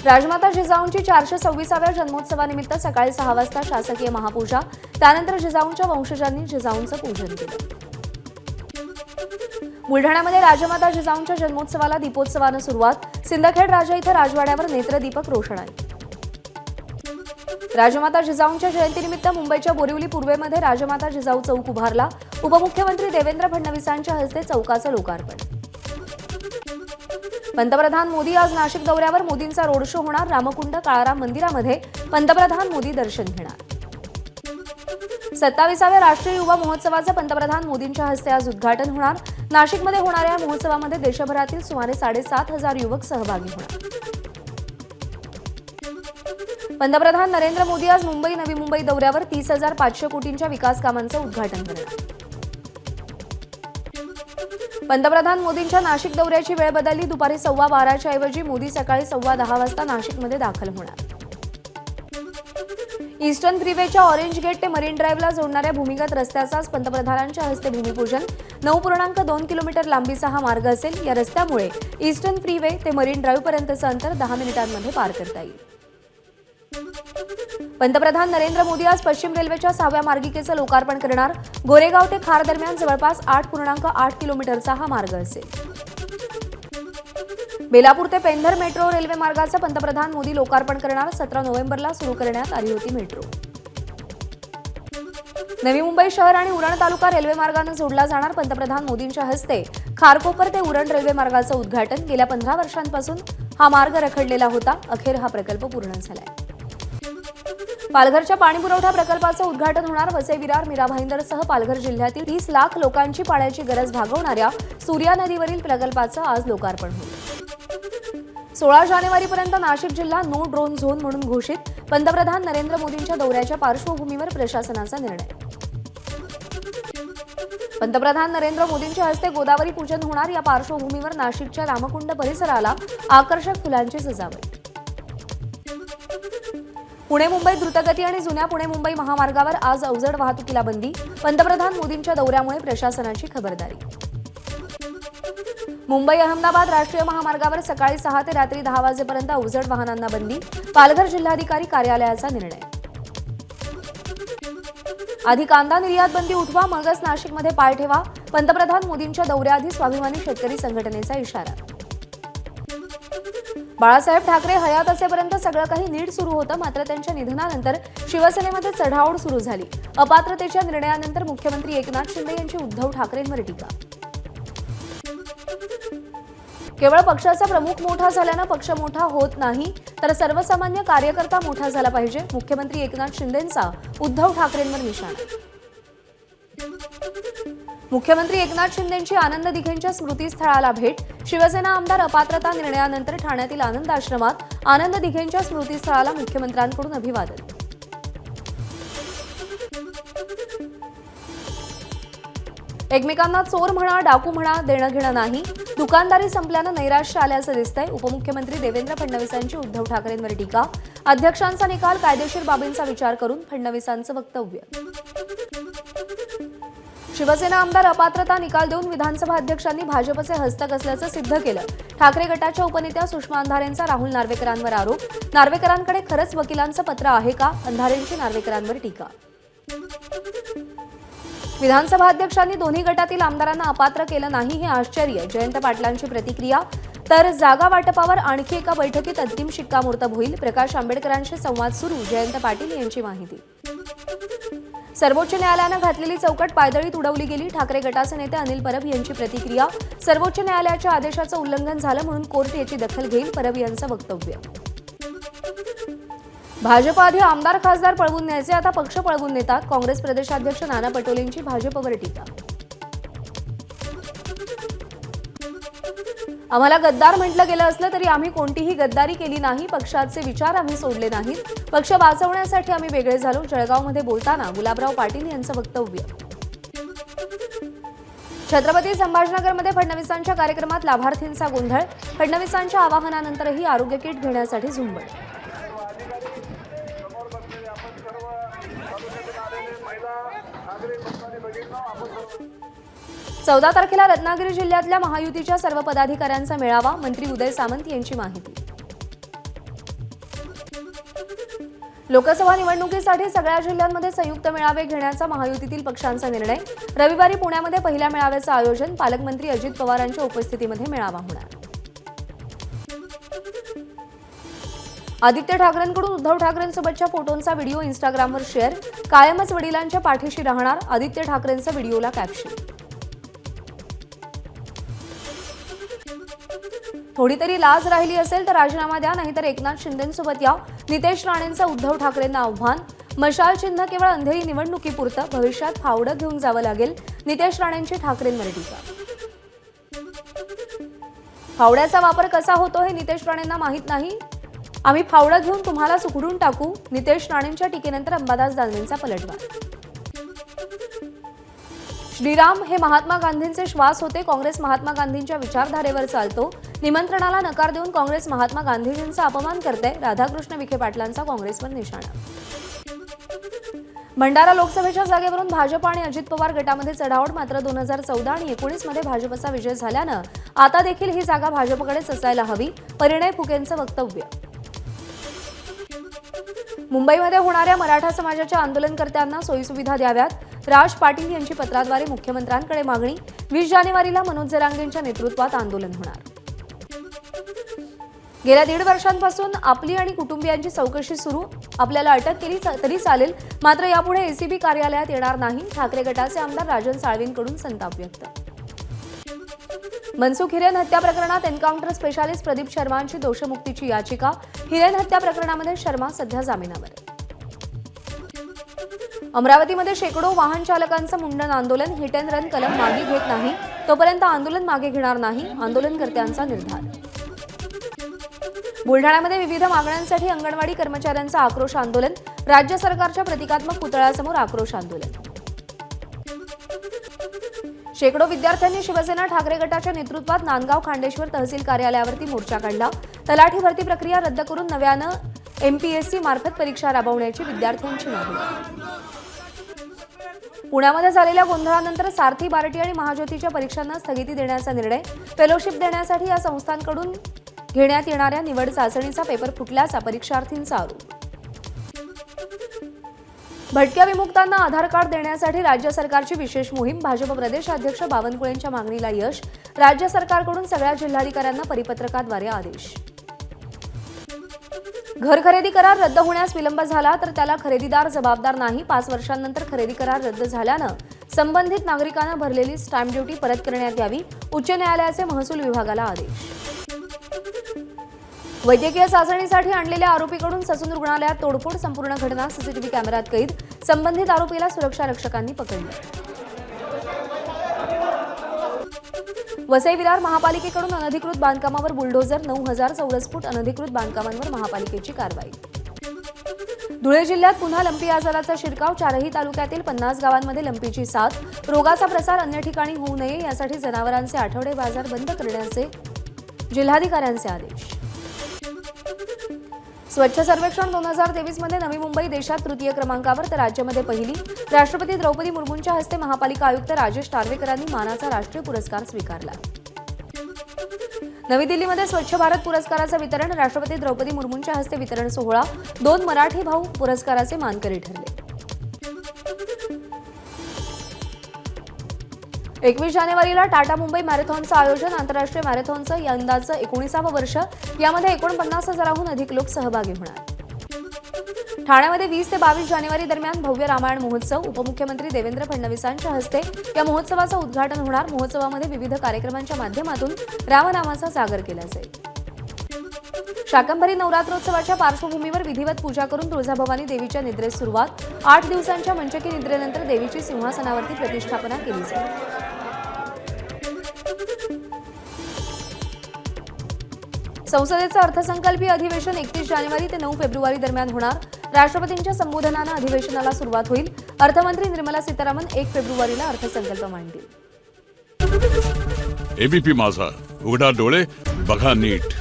राजमाता जिजाऊंची 426व्या जन्मोत्सवानिमित्त सकाळी 6 वाजता शासकीय महापूजा, त्यानंतर जिजाऊंच्या वंशजांनी जिजाऊंचं पूजन केलं। बुलढाण्यामध्ये राजमाता जिजाऊंच्या जन्मोत्सवाला दीपोत्सवानं सुरुवात, सिंदखेड राजा इथं राजवाड्यावर नेत्रदीपक रोषणाई। राजमाता जिजाऊंच्या जयंतीनिमित्त मुंबईच्या बोरिवली पूर्वेमध्ये राजमाता जिजाऊ चौक उभारला, उपमुख्यमंत्री देवेंद्र फडणवीसांच्या हस्ते चौकाचं लोकार्पण। पंतप्रधान मोदी आज नाशिक दौऱ्यावर, मोदींचा रोड शो होणार, रामकुंड काळाराम मंदिरामध्ये पंतप्रधान मोदी दर्शन घेणार। 27व्या राष्ट्रीय युवा महोत्सवाचं पंतप्रधान मोदींच्या हस्ते आज उद्घाटन होणार। नाशिकमध्ये होणाऱ्या या महोत्सवामध्ये देशभरातील सुमारे 7,500 युवक सहभागी होणार। पंतप्रधान नरेंद्र मोदी आज मुंबई नवी मुंबई दौऱ्यावर 30,500 कोटींच्या विकास कामांचं उद्घाटन करणार। पंतप्रधान मोदींच्या नाशिक दौऱ्याची वेळ बदलली, दुपारी 12:15च्या ऐवजी मोदी सकाळी 10:15 वाजता नाशिकमध्ये दाखल होणार। ईस्टर्न फ्रीवेच्या ऑरेंज गेट ते मरीन ड्राईव्हला जोडणाऱ्या भूमिगत रस्त्याचं आज पंतप्रधानांच्या हस्ते भूमिपूजन। 9.2 किलोमीटर लांबीचा हा मार्ग असेल। या रस्त्यामुळे ईस्टर्न फ्रीवे ते मरीन ड्राईव्ह पर्यंतचं अंतर 10 मिनिटांमध्ये पार करता येईल। पंतप्रधान नरेंद्र मोदी आज पश्चिम रेल्वेच्या 6व्या मार्गिकेचं लोकार्पण करणार। गोरेगाव ते खार दरम्यान जवळपास 8.8 किलोमीटरचा हा मार्ग असेल। बेलापूर ते पेंधर मेट्रो रेल्वे मार्गाचं पंतप्रधान मोदी लोकार्पण करणार। 17 नोव्हेंबरला सुरू करण्यात आली होती मेट्रो। नवी मुंबई शहर आणि उरण तालुका रेल्वे मार्गाने जोडला जाणार। पंतप्रधान मोदींच्या हस्ते खारकोपर ते उरण रेल्वे मार्गाचं उद्घाटन। गेल्या 15 वर्षांपासून हा मार्ग रखडलेला होता, अखेर हा प्रकल्प पूर्ण झालाय। पालघरच्या पाणीपुरवठा प्रकल्पाचं उद्घाटन होणार। वसई विरार मीरा भाईंदरसह पालघर जिल्ह्यातील 30 लाख लोकांची पाण्याची गरज भागवणाऱ्या सूर्या नदीवरील प्रकल्पाचं आज लोकार्पण होईल। 16 जानेवारीपर्यंत नाशिक जिल्हा नो ड्रोन झोन म्हणून घोषित। पंतप्रधान नरेंद्र मोदींच्या दौऱ्याच्या पार्श्वभूमीवर प्रशासनाचा निर्णय। पंतप्रधान नरेंद्र मोदींच्या हस्ते गोदावरी पूजन होणार। या पार्श्वभूमीवर नाशिकच्या रामकुंड परिसराला आकर्षक फुलांची सजावट। पुणे मुंबई द्रुतगती आणि जुन्या पुणे मुंबई महामार्गावर आज अवजड वाहतुकीला बंदी। पंतप्रधान मोदींच्या दौऱ्यामुळे प्रशासनाची खबरदारी। मुंबई अहमदाबाद राष्ट्रीय महामार्गावर सकाळी 6 ते रात्री 10 वाजेपर्यंत अवजड वाहनांना बंदी। पालघर जिल्हाधिकारी कार्यालयाचा निर्णय। आधी कांदा निर्यात बंदी उठवा, मगच नाशिकमध्ये पाय ठेवा। पंतप्रधान मोदींच्या दौऱ्याआधी स्वाभिमानी शेतकरी संघटनेचा इशारा। बाळासाहेब ठाकरे हयात असेपर्यंत सगळं काही नीट सुरू होतं, मात्र त्यांच्या निधनानंतर शिवसेनेमध्ये चढाओढ सुरू झाली। अपात्रतेच्या निर्णयानंतर मुख्यमंत्री एकनाथ शिंदे यांची उद्धव ठाकरेंवर टीका। केवळ पक्षाचा प्रमुख मोठा झाल्यानं पक्ष मोठा होत नाही, तर सर्वसामान्य कार्यकर्ता मोठा झाला पाहिजे। मुख्यमंत्री एकनाथ शिंदेंचा उद्धव ठाकरेंवर निशाणा। मुख्यमंत्री एकनाथ शिंदेंची आनंद दिघेंच्या स्मृतीस्थळाला भेट। शिवसेना आमदार अपात्रता निर्णयानंतर ठाण्यातील आनंद आश्रमात आनंद दिघेंच्या स्मृतीस्थळाला मुख्यमंत्र्यांकडून अभिवादन। एकमेकांना चोर म्हणा, डाकू म्हणा, देणं घेणं नाही। दुकानदारी संपल्यानं नैराश्य आल्याचं दिसतंय। उपमुख्यमंत्री देवेंद्र फडणवीसांची उद्धव ठाकरेंवर टीका। अध्यक्षांचा निकाल कायदेशीर बाबींचा विचार करून फडणवीसांचं वक्तव्य। शिवसेना आमदार अपात्रता निकाल देऊन विधानसभा अध्यक्षांनी भाजपचे हस्तक असल्याचं सिद्ध केलं। ठाकरे गटाच्या उपनेत्या सुषमा अंधारेंचा राहुल नार्वेकरांवर आरोप। नार्वेकरांकडे खरंच वकिलांचं पत्र आहे का? अंधारेंची नार्वेकरांवर टीका। विधानसभा अध्यक्षांनी दोन्ही गटातील आमदारांना अपात्र केलं नाही हे आश्चर्य। जयंत पाटलांची प्रतिक्रिया। तर जागा वाटपावर आणखी एका बैठकीत अंतिम शिक्कामोर्तब होईल। प्रकाश आंबेडकरांशी संवाद सुरू, जयंत पाटील यांची माहिती। सर्वोच्च न्यायालयानं घातलेली चौकट पायदळीत उडवली गेली। ठाकरे गटाचे नेते अनिल परब यांची प्रतिक्रिया। सर्वोच्च न्यायालयाच्या आदेशाचं उल्लंघन झालं म्हणून कोर्ट याची दखल घेईल, परब यांचं वक्तव्य। भाजप आधी आमदार खासदार पळवून न्यायचे, आता पक्ष पळवून नेतात। काँग्रेस प्रदेशाध्यक्ष नाना पटोलेंची भाजपवर टीका। आम्हाला गद्दार म्हटलं गेलं असलं तरी आम्ही कोणतीही गद्दारी केली नाही। पक्षाचे विचार आम्ही सोडले नाहीत। पक्ष वाचवण्यासाठी आम्ही वेगळे झालो। जळगावमध्ये बोलताना गुलाबराव पाटील यांचं वक्तव्य। छत्रपती संभाजीनगरमध्ये फडणवीसांच्या कार्यक्रमात लाभार्थींचा गोंधळ। फडणवीसांच्या आवाहनानंतरही आरोग्य किट घेण्यासाठी झुंबड। 14 तारखेला रत्नागिरी जिल्ह्यातल्या महायुतीच्या सर्व पदाधिकाऱ्यांचा मेळावा। मंत्री उदय सामंत यांची माहिती। लोकसभा निवडणुकीसाठी सगळ्या जिल्ह्यांमध्ये संयुक्त मेळावे घेण्याचा महायुतीतील पक्षांचा निर्णय। रविवारी पुण्यामध्ये पहिल्या मेळाव्याचं आयोजन। पालकमंत्री अजित पवारांच्या उपस्थितीमध्ये मेळावा होणार। आदित्य ठाकरेंकडून उद्धव ठाकरेंसोबतच्या फोटोंचा व्हिडिओ इंस्टाग्रामवर शेअर। कायमच वडिलांच्या पाठीशी राहणार, आदित्य ठाकरेंचं व्हिडिओला कॅप्शन। थोडी तरी लाज राहिली असेल तर राजीनामा द्या, नाहीतर एकनाथ शिंदेंसोबत या, नितेश राणेंचं उद्धव ठाकरेंना आव्हान। मशाल चिन्ह केवळ अंधेरी निवडणुकीपुरतं, भविष्यात फावडं घेऊन जावं लागेल, नितेश राणेंची ठाकरेंवर टीका। फावड्याचा वापर कसा होतो हे नितेश राणेंना माहीत नाही, आम्ही फावडं घेऊन तुम्हाला सुखडून टाकू, नितेश राणेंच्या टीकेनंतर अंबादास दानवेंचा पलटवार। श्रीराम हे महात्मा गांधींचे श्वास होते, काँग्रेस महात्मा गांधींच्या विचारधारेवर चालतो, निमंत्रणाला नकार देऊन काँग्रेस महात्मा गांधीजींचा अपमान करते, राधाकृष्ण विखे पाटलांचा काँग्रेसवर निशाणा। भंडारा लोकसभेच्या जागेवरून भाजप आणि अजित पवार गटामध्ये चढाओढ, मात्र 2014 आणि 19 मध्ये भाजपचा विजय झाल्यानं आता देखील ही जागा भाजपकडेच असायला हवी, परिणय फुकेंचं वक्तव्य। मुंबईमध्ये होणाऱ्या मराठा समाजाच्या आंदोलनकर्त्यांना सोयीसुविधा द्याव्यात, राज पाटील यांची पत्राद्वारे मुख्यमंत्र्यांकडे मागणी। 20 जानेवारीला मनोज जरांगेंच्या नेतृत्वात आंदोलन होणार। गेल्या 1.5 वर्षांपासून आपली आणि कुटुंबियांची चौकशी सुरू, आपल्याला अटक केली तरी चालेल, मात्र यापुढे एसीबी कार्यालयात येणार नाही, ठाकरे गटाचे आमदार राजन साळवींकडून संताप व्यक्त। मनसुख हिरेन हत्या प्रकरणात एन्काउंटर स्पेशालिस्ट प्रदीप शर्मांची दोषमुक्तीची याचिका। हिरेन हत्या प्रकरणामध्ये शर्मा सध्या जामिनावर। अमरावतीमध्ये शेकडो वाहन चालकांचं मुंडन आंदोलन, हिट अँड रन कलम मागे घेत नाही तोपर्यंत आंदोलन मागे घेणार नाही, आंदोलनकर्त्यांचा निर्धार। बुलढाण्यामध्ये विविध मागण्यांसाठी अंगणवाडी कर्मचाऱ्यांचं आक्रोश आंदोलन, राज्य सरकारच्या प्रतिकात्मक पुतळ्यासमोर आक्रोश आंदोलन। शेकडो विद्यार्थ्यांनी शिवसेना ठाकरे गटाच्या नेतृत्वात नांदगाव खांडेश्वर तहसील कार्यालयावरती मोर्चा काढला। तलाठी भरती प्रक्रिया रद्द करून नव्यानं एमपीएससी मार्फत परीक्षा राबवण्याची विद्यार्थ्यांची मागणी। पुण्यामध्ये झालेल्या गोंधळानंतर सारथी, बार्टी आणि महाज्योतीच्या परीक्षांना स्थगिती देण्याचा निर्णय। फेलोशिप देण्यासाठी या संस्थांकडून घेण्यात येणाऱ्या निवड चाचणीचा पेपर फुटल्याचा परीक्षार्थींचा आरोप। भटक्या विमुक्तांना आधार कार्ड देण्यासाठी राज्य सरकारची विशेष मोहीम, भाजप प्रदेशाध्यक्ष बावनकुळेंच्या मागणीला यश। राज्य सरकारकडून सगळ्या जिल्हाधिकाऱ्यांना परिपत्रकाद्वारे आदेश। घर खरेदी करार रद्द होण्यास विलंब झाला तर त्याला खरेदीदार जबाबदार नाही, 5 वर्षांनंतर खरेदी करार रद्द झाल्यानं संबंधित नागरिकांना भरलेली स्टॅम्प ड्युटी परत करण्यात यावी, उच्च न्यायालयाचे महसूल विभागाला आदेश। वैद्यकीय चाचणीसाठी आणलेल्या आरोपीकडून ससून रुग्णालयात तोडफोड, संपूर्ण घटना सीसीटीव्ही कॅमेऱ्यात कैद, संबंधित आरोपीला सुरक्षा रक्षकांनी पकडले। वसई विरार महापालिकेकडून अनधिकृत बांधकामावर बुलडोझर, 9000 चौरस फूट अनधिकृत बांधकामांवर महापालिकेची कारवाई। धुळे जिल्ह्यात पुन्हा लंपी आजाराचा शिरकाव, 4ही तालुक्यातील 50 गावांमध्ये लंपीची साथ, रोगाचा प्रसार अन्य ठिकाणी होऊ नये यासाठी जनावरांचे आठवडे बाजार बंद करण्याचे जिल्हाधिकाऱ्यांचे आदेश। स्वच्छ सर्वेक्षण 2023 मध्ये नवी मुंबई देशात तृतीय क्रमांकावर तर राज्यामध्ये पहिली। राष्ट्रपती द्रौपदी मुर्मूंच्या हस्ते महापालिका आयुक्त राजेश टार्वेकरांनी मानाचा राष्ट्रीय पुरस्कार स्वीकारला। नवी दिल्लीमध्ये स्वच्छ भारत पुरस्काराचं वितरण, राष्ट्रपती द्रौपदी मुर्मूंच्या हस्ते वितरण सोहळा, 2 मराठी भाऊ पुरस्काराचे मानकरी ठरले। 21 जानेवारीला टाटा मुंबई मॅरेथॉनचं आयोजन, आंतरराष्ट्रीय मॅरेथॉनचं यंदाचं 19वं वर्ष, यामध्ये 49,000हून अधिक लोक सहभागी होणार। ठाण्यामध्ये 20 ते 22 जानेवारी दरम्यान भव्य रामायण महोत्सव, उपमुख्यमंत्री देवेंद्र फडणवीसांच्या हस्ते या महोत्सवाचं उद्घाटन होणार। महोत्सवामध्ये विविध कार्यक्रमांच्या माध्यमातून रामनामाचा जागर केला जाईल। शाकंभरी नवरात्रोत्सवाच्या पार्श्वभूमीवर विधिवत पूजा करून तुळजाभवानी देवीच्या निद्रेस सुरुवात, 8 दिवसांच्या मंचकी निद्रेनंतर देवीची सिंहासनावरती प्रतिष्ठापना केली जाईल। संसदेचं अर्थसंकल्पीय अधिवेशन 31 जानेवारी ते 9 फेब्रुवारी दरम्यान होणार। राष्ट्रपतींच्या संबोधनानं अधिवेशनाला सुरुवात होईल। अर्थमंत्री निर्मला सीतारामन 1 फेब्रुवारीला अर्थसंकल्प मांडतील। एबीपी माझा, उघडा डोळे बघा नीट।